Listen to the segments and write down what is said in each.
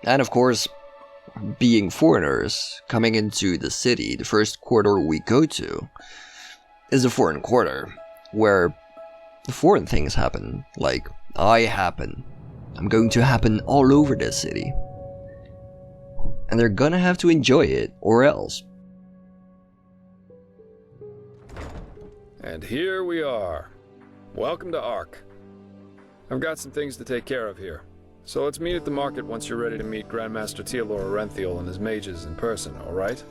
And of course, being foreigners, coming into the city, the first quarter we go to is the foreign quarter, where the foreign things happen, like I happen. I'm going to happen all over this city. And they're gonna have to enjoy it, or else. And here we are. Welcome to Ark. I've got some things to take care of here. So let's meet at the market once you're ready to meet Grandmaster Teolor Arenthiel and his mages in person, alright?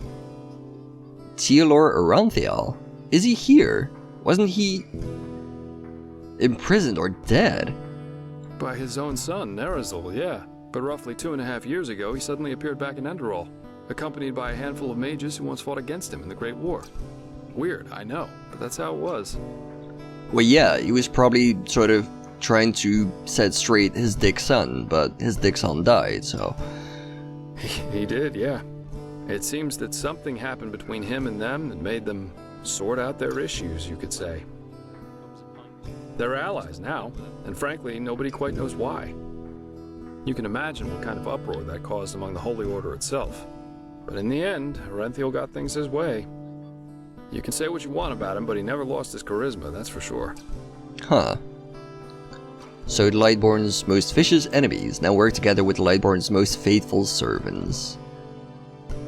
Teolor Arenthiel? Is he here? Wasn't he imprisoned or dead? By his own son, Nerazil, yeah. But roughly 2.5 years ago, he suddenly appeared back in Enderal, accompanied by a handful of mages who once fought against him in the Great War. Weird, I know, but that's how it was. Well, yeah, he was probably sort of trying to set straight his dick son, but his dick son died, so... He did, yeah. It seems that something happened between him and them that made them sort out their issues, you could say. They're allies now, and frankly, nobody quite knows why. You can imagine what kind of uproar that caused among the Holy Order itself. But in the end, Arenthiel got things his way. You can say what you want about him, but he never lost his charisma, that's for sure. Huh. So the Lightborn's most vicious enemies now work together with the Lightborn's most faithful servants.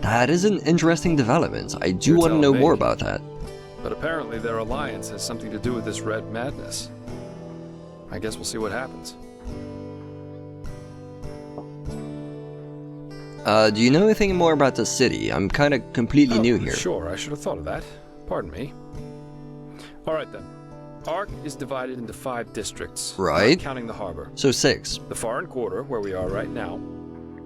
That is an interesting development. I do want to know more about that. But apparently their alliance has something to do with this red madness. I guess we'll see what happens. Do you know anything more about the city? I'm kind of completely new here. Sure, I should have thought of that. Pardon me. Alright then. Ark is divided into 5 districts, right? Not counting the harbor. So 6. The foreign quarter, where we are right now,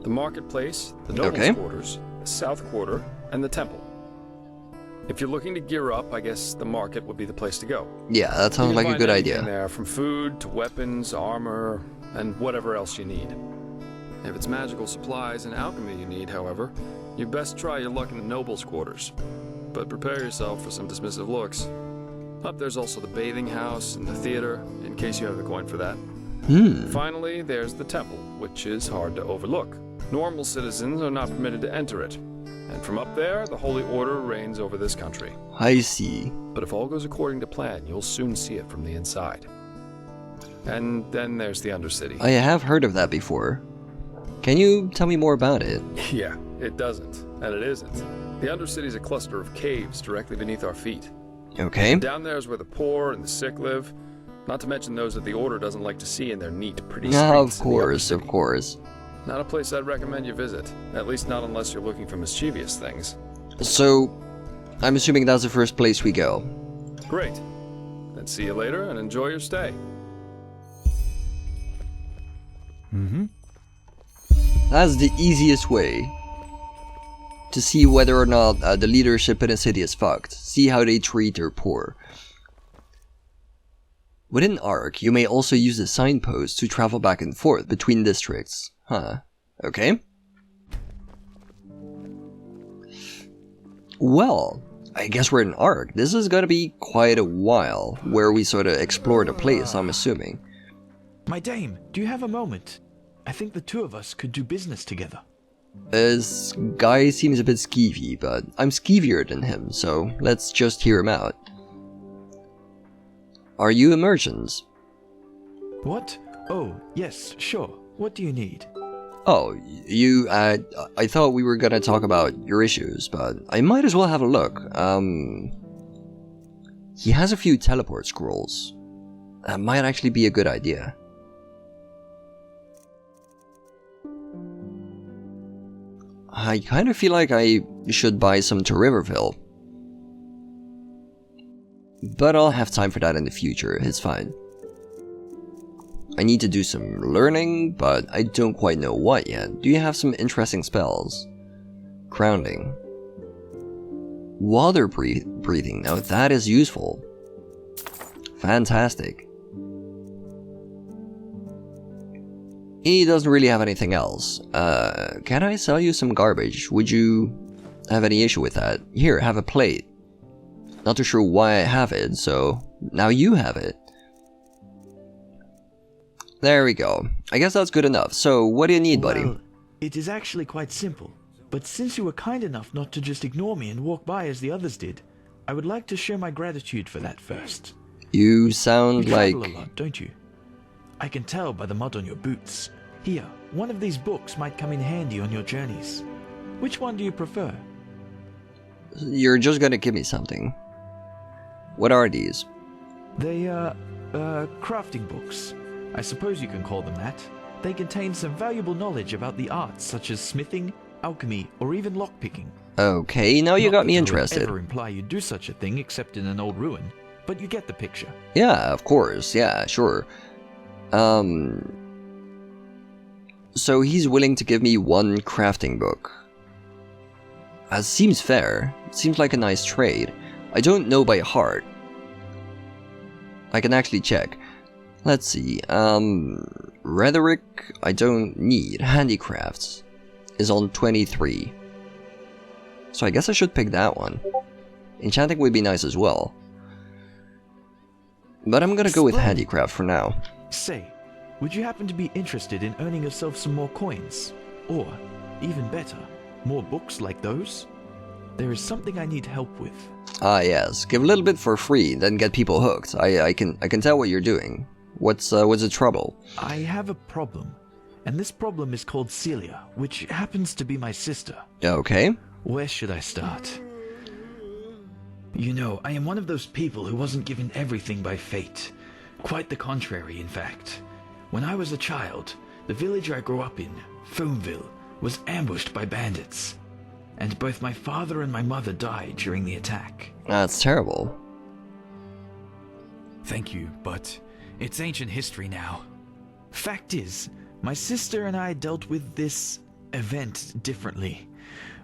the marketplace, the nobles' quarters, the south quarter, and the temple. If you're looking to gear up, I guess the market would be the place to go. Yeah, that sounds like a good idea. There, from food to weapons, armor, and whatever else you need. If it's magical supplies and alchemy you need, however, you best try your luck in the nobles' quarters. But prepare yourself for some dismissive looks. Up there's also the bathing house and the theater, in case you have the coin for that. Finally, there's the temple, which is hard to overlook. Normal citizens are not permitted to enter it. And from up there, the Holy Order reigns over this country. I see. But if all goes according to plan, you'll soon see it from the inside. And then there's the Undercity. I have heard of that before. Can you tell me more about it? Yeah, it doesn't, and it isn't. The Undercity's a cluster of caves directly beneath our feet. Okay. And down there is where the poor and the sick live, not to mention those that the Order doesn't like to see in their neat, pretty streets. Of course. Not a place I'd recommend you visit, at least not unless you're looking for mischievous things. So, I'm assuming that's the first place we go. Great. Then see you later and enjoy your stay. That's the easiest way to see whether or not the leadership in a city is fucked. See how they treat their poor. Within Ark, you may also use the signposts to travel back and forth between districts. Huh. Okay. Well, I guess we're in Ark. This is gonna be quite a while where we sort of explore the place, I'm assuming. My dame, do you have a moment? I think the two of us could do business together. This guy seems a bit skeevy, but I'm skeevier than him, so let's just hear him out. Are you a merchant? What? Oh, yes, sure. What do you need? Oh, you, I thought we were gonna talk about your issues, but I might as well have a look. He has a few teleport scrolls. That might actually be a good idea. I kind of feel like I should buy some to Riverville. But I'll have time for that in the future, it's fine. I need to do some learning, but I don't quite know what yet. Do you have some interesting spells? Grounding. Water breathing, now that is useful. Fantastic. He doesn't really have anything else. Can I sell you some garbage? Would you have any issue with that? Here, have a plate. Not too sure why I have it, so now you have it. There we go. I guess that's good enough. So, what do you need, buddy? Well, it is actually quite simple. But since you were kind enough not to just ignore me and walk by as the others did, I would like to show my gratitude for that first. You sound You like... travel a lot, don't you? I can tell by the mud on your boots. Here, one of these books might come in handy on your journeys. Which one do you prefer? You're just gonna give me something. What are these? They are, crafting books. I suppose you can call them that. They contain some valuable knowledge about the arts such as smithing, alchemy, or even lockpicking. Okay, now you Not got me that I would interested. ever imply you'd do such a thing except in an old ruin, but you get the picture. Yeah, of course. Yeah, sure. So he's willing to give me one crafting book. Seems fair. Seems like a nice trade. I don't know by heart. I can actually check. Let's see. Rhetoric, I don't need. Handicrafts is on 23. So I guess I should pick that one. Enchanting would be nice as well. But I'm gonna go with handicraft for now. Say, would you happen to be interested in earning yourself some more coins? Or, even better, more books like those? There is something I need help with. Ah yes, give a little bit for free, then get people hooked. I can tell what you're doing. What's the trouble? I have a problem, and this problem is called Celia, which happens to be my sister. Okay. Where should I start? You know, I am one of those people who wasn't given everything by fate. Quite the contrary, in fact. When I was a child, the village I grew up in, Foamville, was ambushed by bandits. And both my father and my mother died during the attack. That's terrible. Thank you, but it's ancient history now. Fact is, my sister and I dealt with this event differently.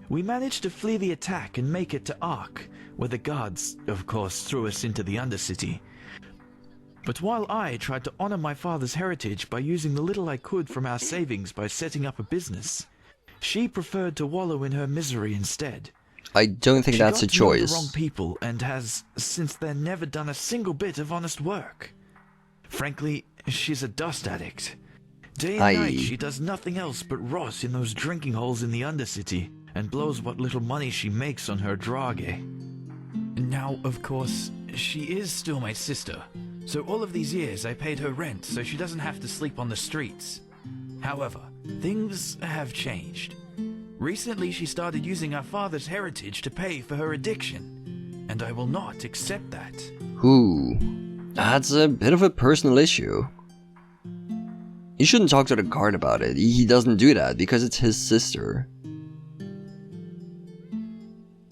We managed to flee the attack and make it to Ark, where the guards, of course, threw us into the Undercity. But while I tried to honor my father's heritage by using the little I could from our savings by setting up a business, she preferred to wallow in her misery instead. I don't think that's a She got to know choice. the wrong people and has, since then, never done a single bit of honest work. Frankly, she's a dust addict. Day and night, she does nothing else but rot in those drinking holes in the Undercity and blows what little money she makes on her drage. Now, of course, she is still my sister, so all of these years I paid her rent so she doesn't have to sleep on the streets. However, things have changed. Recently she started using our father's heritage to pay for her addiction, and I will not accept that. Ooh, that's a bit of a personal issue. You shouldn't talk to the guard about it. He doesn't do that because it's his sister.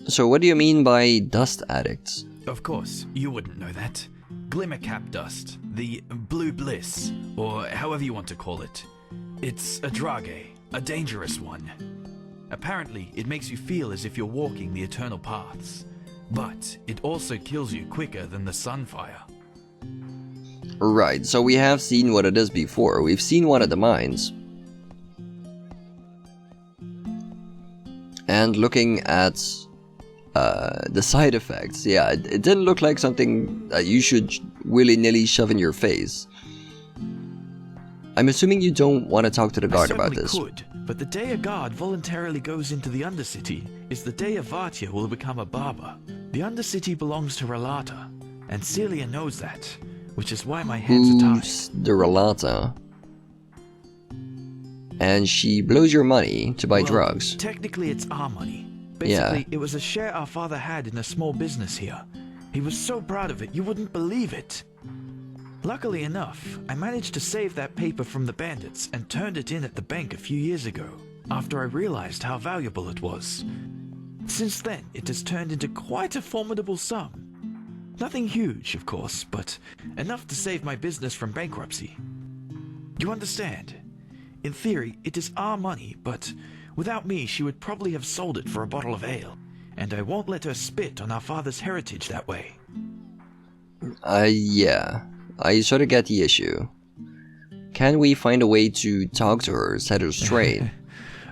So what do you mean by dust addicts? Of course, you wouldn't know that. Glimmercap dust, the blue bliss, or however you want to call it. It's a drage, a dangerous one. Apparently, it makes you feel as if you're walking the eternal paths. But it also kills you quicker than the sunfire. Right, so we have seen what it is before. We've seen one at the mines. And looking at the side effects, yeah, it didn't look like something that you should willy-nilly shove in your face. I'm assuming you don't want to talk to the guard about this. I certainly could, but the day a guard voluntarily goes into the Undercity is the day a Vartia will become a barber. The Undercity belongs to Relata, and Celia knows that, which is why my hands are tied. Who's the Relata? And she blows your money to buy drugs. Technically it's our money. Basically, it was a share our father had in a small business here. He was so proud of it, you wouldn't believe it. Luckily enough, I managed to save that paper from the bandits and turned it in at the bank a few years ago, after I realized how valuable it was. Since then, it has turned into quite a formidable sum. Nothing huge, of course, but enough to save my business from bankruptcy. You understand? In theory, it is our money, but without me, she would probably have sold it for a bottle of ale, and I won't let her spit on our father's heritage that way. Yeah. I sort of get the issue. Can we find a way to talk to her, set her straight?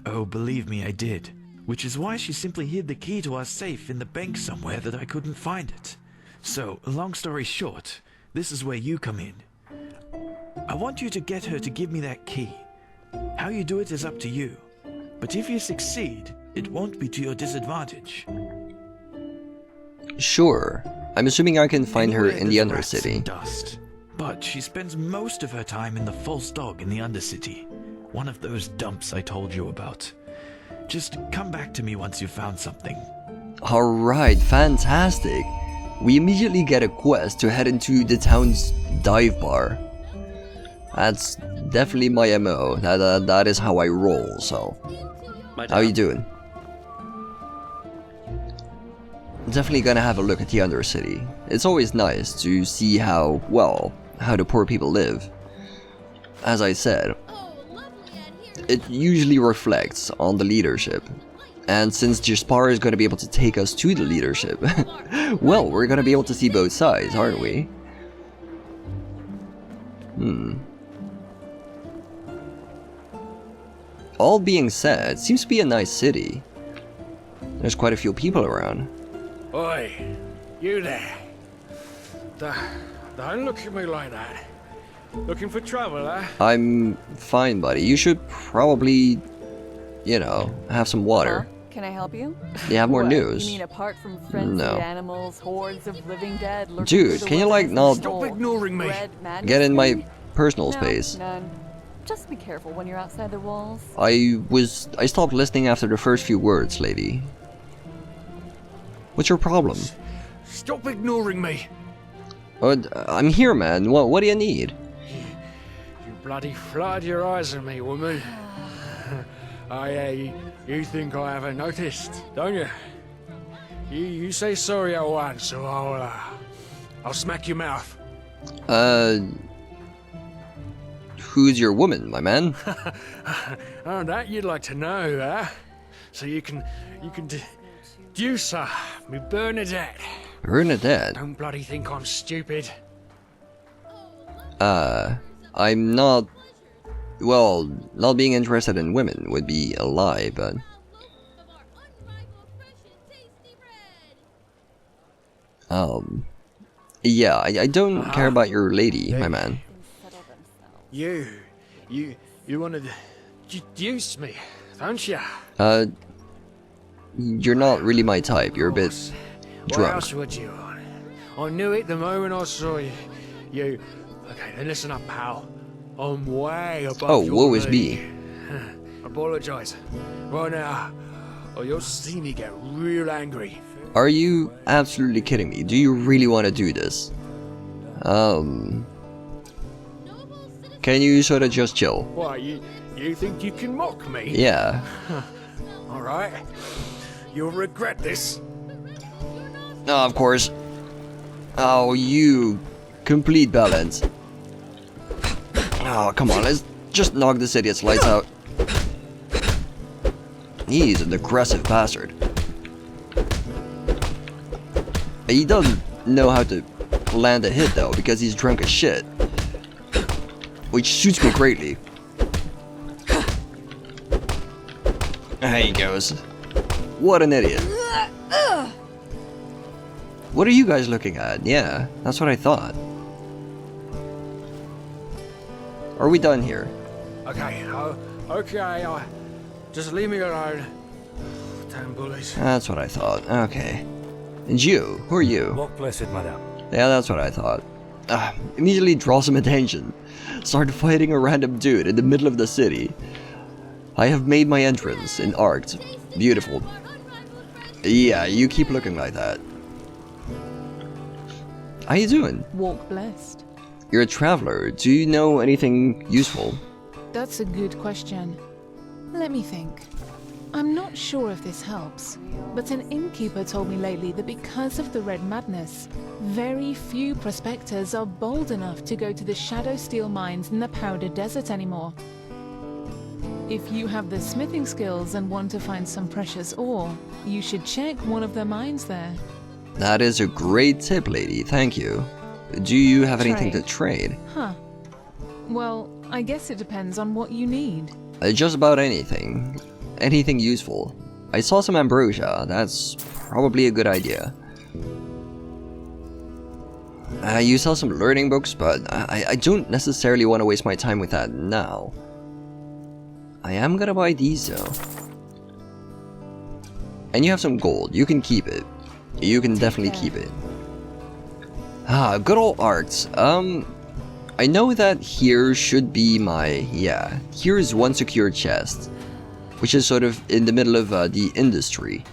Oh, believe me, I did. Which is why she simply hid the key to our safe in the bank somewhere that I couldn't find it. So, long story short, this is where you come in. I want you to get her to give me that key. How you do it is up to you. But if you succeed, it won't be to your disadvantage. Sure. I'm assuming I can find her Anywhere in the there's rats and Undercity. dust. But she spends most of her time in the false dog in the Undercity. One of those dumps I told you about. Just come back to me once you've found something. Alright, fantastic. We immediately get a quest to head into the town's dive bar. That's definitely my MO. That is how I roll, so. How you doing? Definitely gonna have a look at the Undercity. It's always nice to see how, well, how the poor people live. As I said, it usually reflects on the leadership. And since Jaspar is gonna be able to take us to the leadership, well, we're gonna be able to see both sides, aren't we? All being said, it seems to be a nice city. There's quite a few people around. Oi, you there. Don't look at me like that. Looking for trouble, eh? I'm fine, buddy. You should probably, you know, have some water. Can I help you? You have more What, news. You mean apart from frenzied No. animals, hordes of living dead lurking Dude, through the can you, like, wilderness not and Stop ignoring me. red madness Get in my thing? personal No, space. none. Just be careful when you're outside the walls. I stopped listening after the first few words, lady. What's your problem? Stop ignoring me. I'm here, man. What do you need? You bloody flood your eyes at me, woman. You think I haven't noticed, don't you? You say sorry at once, so I'll smack your mouth. Who's your woman, my man? Oh, that you'd like to know, huh? So you can deduce her, me Bernadette. Bernadette? Don't bloody think I'm stupid. I'm not... Well, not being interested in women would be a lie, but... Yeah, I don't care about your lady, my man. You want to deduce me, don't you? You're not really my type. You're a bit What drunk. else would you want? I knew it the moment I saw you. Okay, then listen up, pal. I'm way above Oh, your woe is league. me. Apologise. Right now, or you'll see me get real angry. Are you absolutely kidding me? Do you really want to do this? Can you sort of just chill? Why, you think you can mock me? Yeah. Alright. You'll regret this. Oh, of course. Oh, you complete balance. Oh, come on, let's just knock this idiot's lights out. He's an aggressive bastard. He doesn't know how to land a hit though, because he's drunk as shit. Which suits me greatly. There he goes. What an idiot. What are you guys looking at? Yeah, that's what I thought. Are we done here? Okay, okay, just leave me alone. Damn bullies. That's what I thought. Okay. And you? Who are you? Walk blessed, madame. Yeah, that's what I thought. Immediately draw some attention. Start fighting a random dude in the middle of the city. I have made my entrance in art. Beautiful. Yeah, you keep looking like that. How you doing? Walk blessed. You're a traveler. Do you know anything useful? That's a good question. Let me think. I'm not sure if this helps, but an innkeeper told me lately that because of the Red Madness, very few prospectors are bold enough to go to the Shadow Steel mines in the Powder Desert anymore. If you have the smithing skills and want to find some precious ore, you should check one of the mines there. That is a great tip, lady. Thank you. Do you have anything to trade? Huh. Well, I guess it depends on what you need. Just about anything. Anything useful. I saw some ambrosia. That's probably a good idea. You sell some learning books, but I don't necessarily want to waste my time with that now. I am gonna buy these though. And you have some gold. You can keep it. You can definitely keep it. Ah, good old arts. I know that here should be my... Yeah, here is one secure chest, which is sort of in the middle of the industry.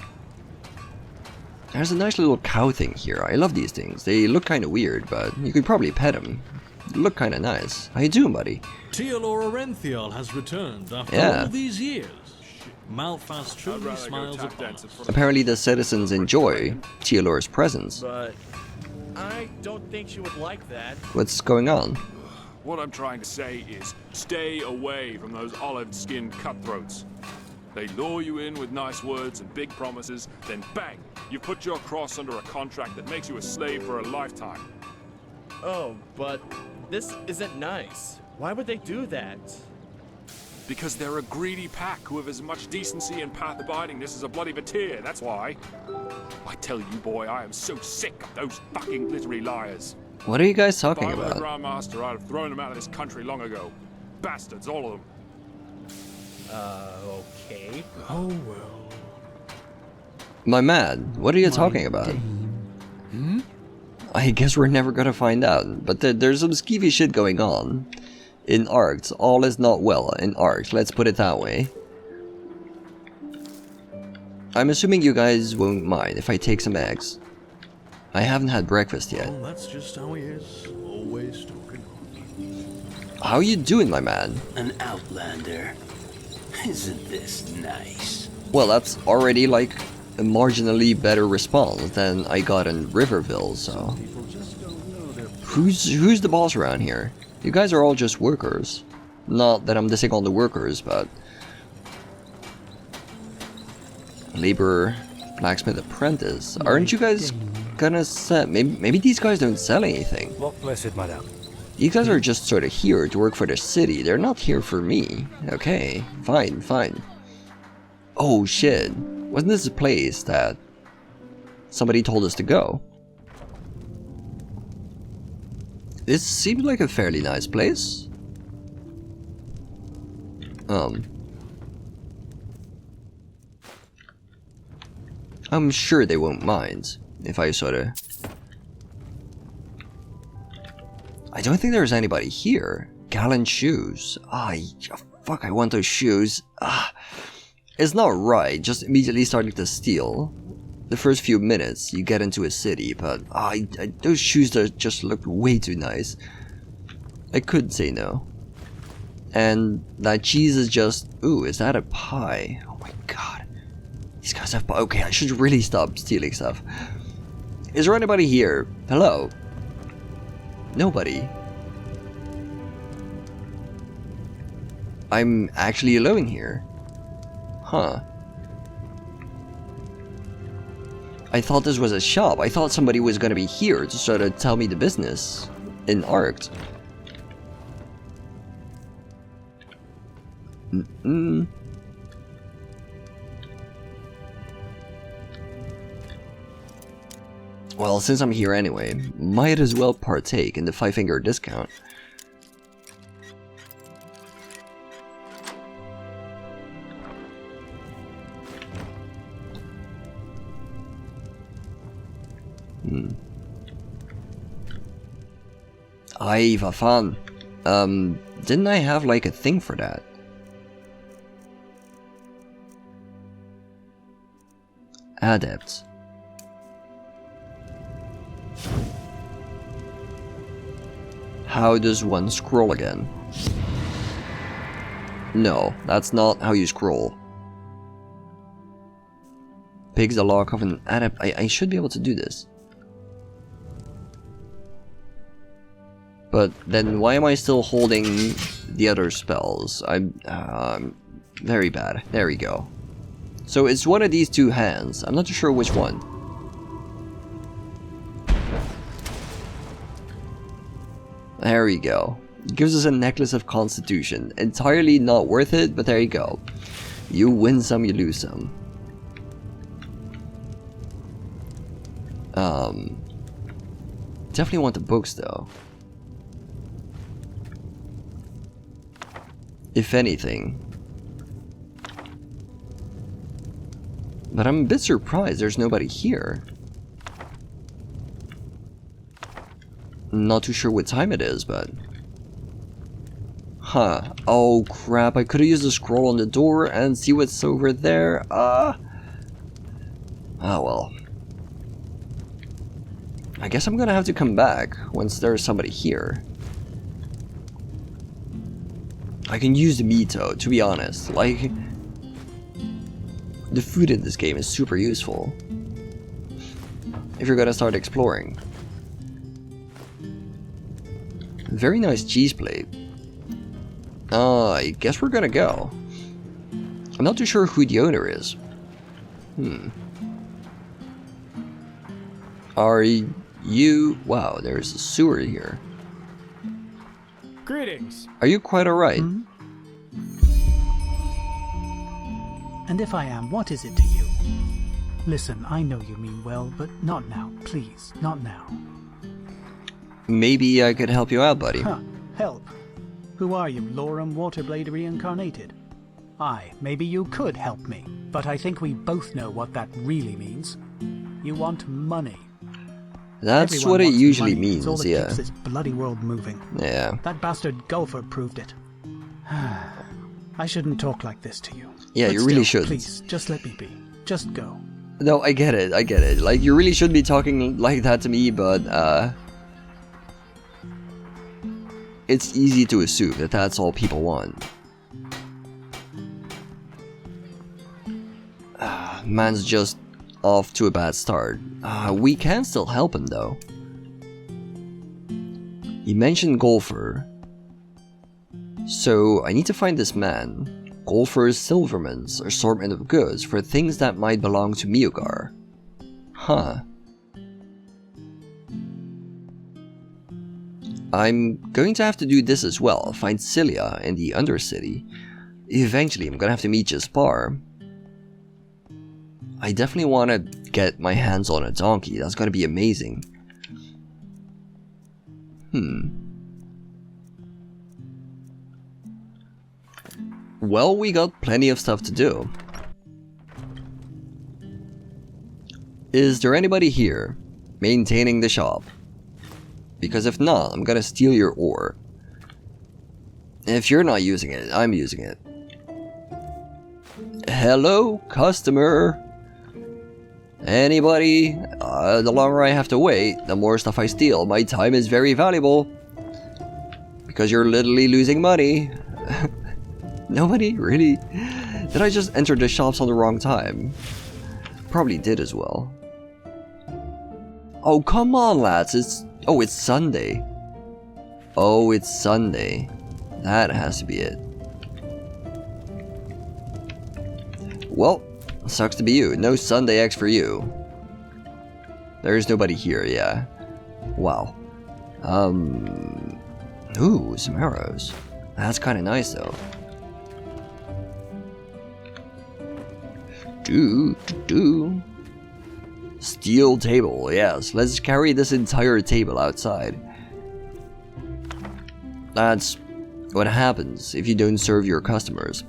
There's a nice little cow thing here. I love these things. They look kind of weird, but you could probably pet them. They look kind of nice. How you doing, buddy? Teolor Orenthial has returned after all these years. Malphas truly smiles upon us. Apparently the citizens enjoy Teolor's presence. But I don't think she would like that. What's going on? What I'm trying to say is, stay away from those olive-skinned cutthroats. They lure you in with nice words and big promises, then bang, you put your cross under a contract that makes you a slave for a lifetime. Oh, but this isn't nice. Why would they do that? Because they're a greedy pack who have as much decency and path-abidingness as a bloody Batir, that's why. I tell you, boy, I am so sick of those fucking glittery liars. What are you guys talking If I were the about? Grandmaster, I'd have thrown them out of this country long ago. Bastards, all of them. Okay. Oh well. My man, what are you talking about? I guess we're never gonna find out, but there's some skeevy shit going on. In Arct, all is not well in Arct, let's put it that way. I'm assuming you guys won't mind if I take some eggs. I haven't had breakfast yet. Well, that's just how he is. Always talking on. How you doing, my man? An outlander. Isn't this nice? Well, that's already like a marginally better response than I got in Riverville, so... Who's the boss around here? You guys are all just workers. Not that I'm dissing all the workers, but... Laborer, blacksmith, apprentice. Aren't you guys gonna sell... Maybe these guys don't sell anything. These guys are just sort of here to work for the city. They're not here for me. Okay, fine, fine. Oh shit. Wasn't this a place that somebody told us to go? This seems like a fairly nice place. I'm sure they won't mind if I sort of... I don't think there's anybody here. Gallant shoes. Fuck, I want those shoes. It's not right, just immediately starting to steal. The first few minutes you get into a city, but those shoes just look way too nice. I could say no. And that cheese is just... Ooh, is that a pie? Oh my god. These guys have pie. Okay, I should really stop stealing stuff. Is there anybody here? Hello? Nobody. I'm actually alone here. Huh. I thought this was a shop. I thought somebody was gonna be here to sort of tell me the business in Arct. Well, since I'm here anyway, might as well partake in the 5-finger discount. Ay, vad fan. Didn't I have like a thing for that? Adept. How does one scroll again? No, that's not how you scroll. Pigs the lock of an adept. I should be able to do this. But then why am I still holding the other spells? I'm very bad. There we go. So it's one of these two hands. I'm not too sure which one. There we go. It gives us a necklace of constitution. Entirely not worth it, but there you go. You win some, you lose some. Definitely want the books though. If anything. But I'm a bit surprised there's nobody here. Not too sure what time it is, but... Huh. Oh crap, I could have used the scroll on the door and see what's over there. Oh well. I guess I'm gonna have to come back once there's somebody here. I can use the meat though, to be honest. Like, the food in this game is super useful if you're gonna start exploring. Very nice cheese plate. I guess we're gonna go. I'm not too sure who the owner is. Are you... Wow, there's a sewer here. Greetings. Are you quite alright? And if I am, what is it to you? Listen, I know you mean well, but not now. Please, not now. Maybe I could help you out, buddy. Huh, help. Who are you, Lorem Waterblade reincarnated? Aye, maybe you could help me, but I think we both know what that really means. You want money. That's Everyone what it wants usually money. means, It's all that yeah. keeps this bloody world moving. Yeah. That bastard golfer proved it. I shouldn't talk like this to you. Yeah, But you really still, shouldn't. Please, just let me be. Just go. No, I get it, I get it. Like, you really shouldn't be talking like that to me, but, it's easy to assume that that's all people want. Man's just off to a bad start. We can still help him, though. You mentioned golfer. So, I need to find this man. Golfer's Silverman's assortment of goods for things that might belong to Miogar. Huh. I'm going to have to do this as well, find Cilia in the Undercity. Eventually I'm gonna have to meet Jaspar. I definitely want to get my hands on a donkey, that's gonna be amazing. Well, we got plenty of stuff to do. Is there anybody here maintaining the shop? Because if not, I'm gonna steal your ore. If you're not using it, I'm using it. Hello, customer. Anybody? The longer I have to wait, the more stuff I steal. My time is very valuable. Because you're literally losing money. Nobody? Really? Did I just enter the shops on the wrong time? Probably did as well. Oh, come on, lads. It's Sunday. Oh, it's Sunday. That has to be it. Well, sucks to be you. No Sunday X for you. There's nobody here, yeah. Wow. Ooh, some arrows. That's kind of nice, though. Steel table, yes. Let's carry this entire table outside. That's what happens if you don't serve your customers.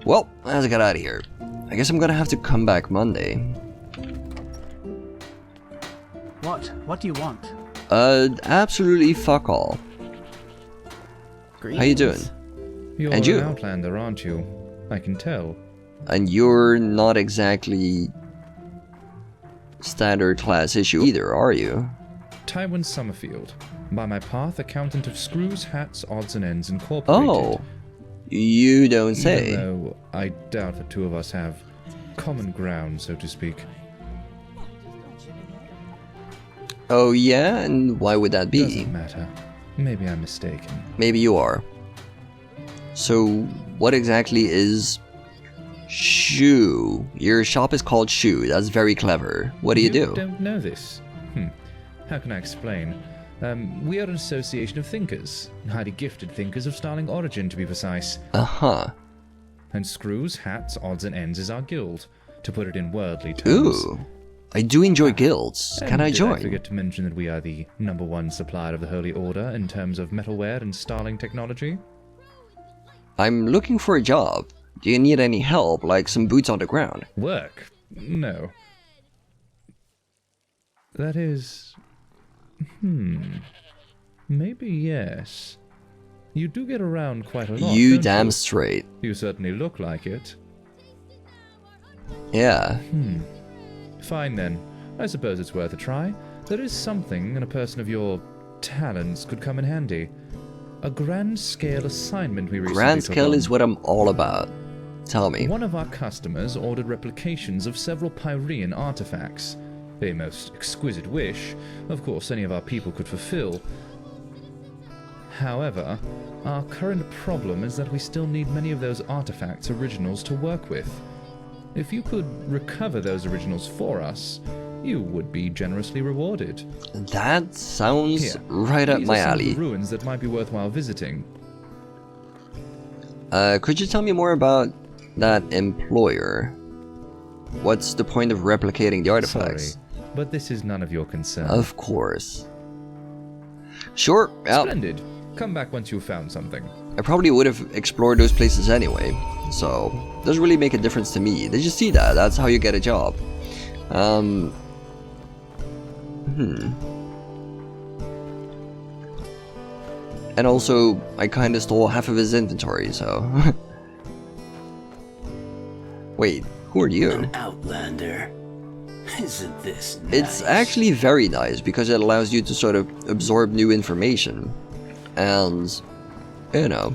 Well, let's get out of here. I guess I'm gonna have to come back Monday. What? What do you want? Absolutely fuck all. How you doing? You're And you? an outlander, aren't you? I can tell. And you're not exactly standard class issue either, are you? Tywin Summerfield. By my path, accountant of Screws, Hats, Odds and Ends Incorporated. Oh, you don't say. Even though I doubt the two of us have common ground, so to speak. Oh yeah? And why would that be? Doesn't matter. Maybe I'm mistaken. Maybe you are. So, what exactly is Shoe? Your shop is called Shoe. That's very clever. What do you do? Don't know this. How can I explain? We are an association of thinkers. Highly gifted thinkers of sterling origin, to be precise. Uh-huh. And Screws, Hats, Odds and Ends is our guild, to put it in worldly terms. Ooh. I do enjoy guilds. Can I join? I forget to mention that we are the #1 supplier of the Holy Order in terms of metalware and sterling technology? I'm looking for a job. Do you need any help, like some boots on the ground? Work? No. That is... Maybe yes. You do get around quite a lot, You don't damn you? straight. You certainly look like it. Yeah. Fine then. I suppose it's worth a try. There is something in a person of your talents could come in handy. A grand-scale assignment we recently Grand took scale on. is what I'm all about. Tell me. One of our customers ordered replications of several Pyrean artifacts. A most exquisite wish, of course any of our people could fulfill. However, our current problem is that we still need many of those artifacts' originals to work with. If you could recover those originals for us, you would be generously rewarded. That sounds Here, right up these my are some of alley. the ruins that might be worthwhile visiting. Could you tell me more about that employer? What's the point of replicating the artifacts? Sorry, but this is none of your concern. Of course. Sure, yeah. Splendid. Come back once you've found something. I probably would have explored those places anyway, so doesn't really make a difference to me. Did you see that? That's how you get a job. And also, I kinda stole half of his inventory, so... Wait, who are you? An outlander. Isn't this nice? It's actually very nice because it allows you to sort of absorb new information. And, you know,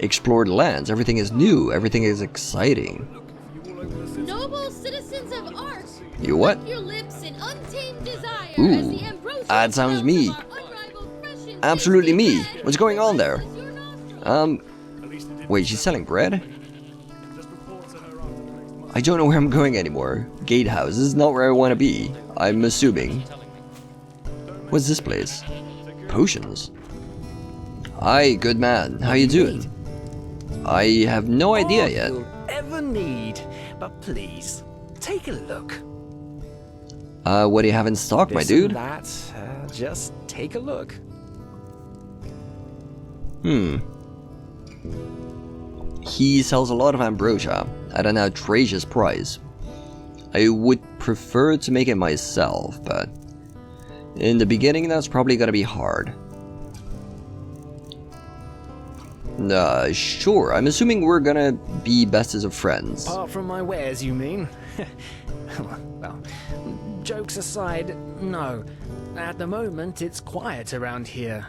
explore the lands. Everything is new, everything is exciting. Noble citizens of art, You what? lick your lips in untamed desire as Ooh, the ambrosial that sounds me. smells of our unrivaled fresh and Absolutely tasty me. bread What's going on there? fills your nostrils. Wait, she's selling bread? I don't know where I'm going anymore. Gatehouse, this is not where I want to be. I'm assuming. What's this place? Potions. Hi, good man. How you doing? I have no idea yet. Ever need, but please take a look. What do you have in stock, my This dude? and that, just take a look. He sells a lot of ambrosia at an outrageous price. I would prefer to make it myself, but in the beginning that's probably gonna be hard. Sure, I'm assuming we're gonna be bestest of friends. Apart from my wares, you mean? Well, jokes aside, no. At the moment, it's quiet around here.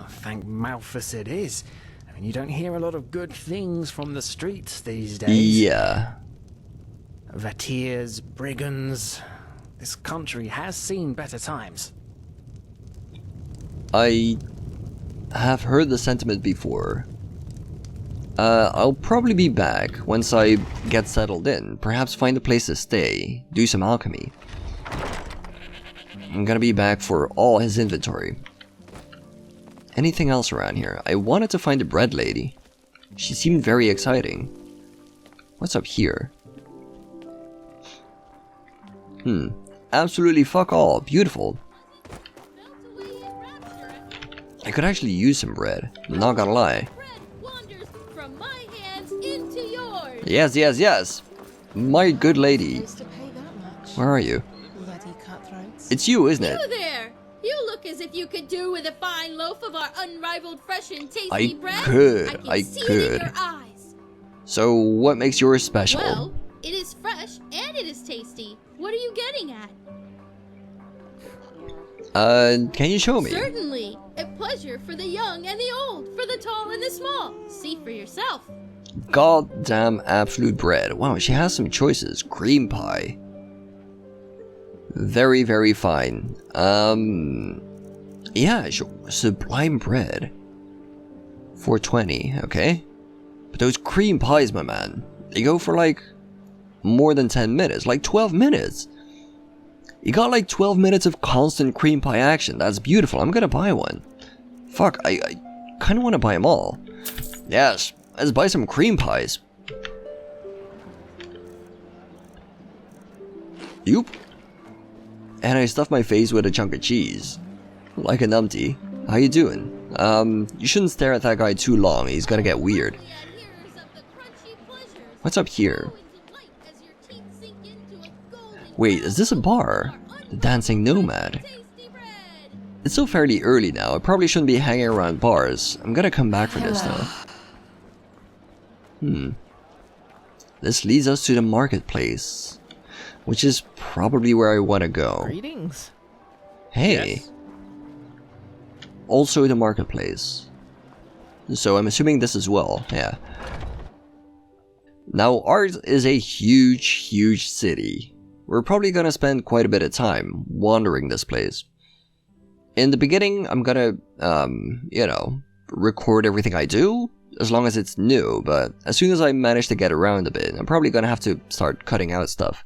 Thank malphas it is. I mean, you don't hear a lot of good things from the streets these days. Yeah. Vatiers, brigands. This country has seen better times. I have heard the sentiment before. I'll probably be back once I get settled in. Perhaps find a place to stay, do some alchemy. I'm gonna be back for all his inventory. Anything else around here? I wanted to find the bread lady. She seemed very exciting. What's up here? Absolutely fuck all. Beautiful. I could actually use some bread. Not gonna lie. From my hands into yours. Yes, yes, yes. My good lady. Used to pay that much. Where are you? Bloody cutthroats. It's you, isn't it? You there! You look as if you could do with a fine loaf of our unrivaled fresh and tasty I bread. could, I can see it in your eyes. So, what makes yours special? Well, it is fresh and it is tasty. What are you getting at? Can you show me? Certainly. A pleasure for the young and the old, for the tall and the small. See for yourself. Goddamn absolute bread. Wow, she has some choices. Cream pie. Very, very fine. Yeah, sure. Sublime bread. 420, okay. But those cream pies, my man, they go for like more than 10 minutes, like 12 minutes. You got like 12 minutes of constant cream pie action. That's beautiful. I'm gonna buy one. Fuck, I kind of want to buy them all. Yes, let's buy some cream pies. Yoop. And I stuffed my face with a chunk of cheese. Like a numpty. How you doing? You shouldn't stare at that guy too long. He's gonna get weird. What's up here? Wait, is this a bar? The Dancing Nomad. It's still fairly early now. I probably shouldn't be hanging around bars. I'm gonna come back for this though. This leads us to the marketplace, which is probably where I want to go. Greetings. Hey. Yes. Also the marketplace. So I'm assuming this as well. Yeah. Now ours is a huge city. We're probably gonna spend quite a bit of time wandering this place. In the beginning, I'm gonna, you know, record everything I do, as long as it's new, but as soon as I manage to get around a bit, I'm probably gonna have to start cutting out stuff.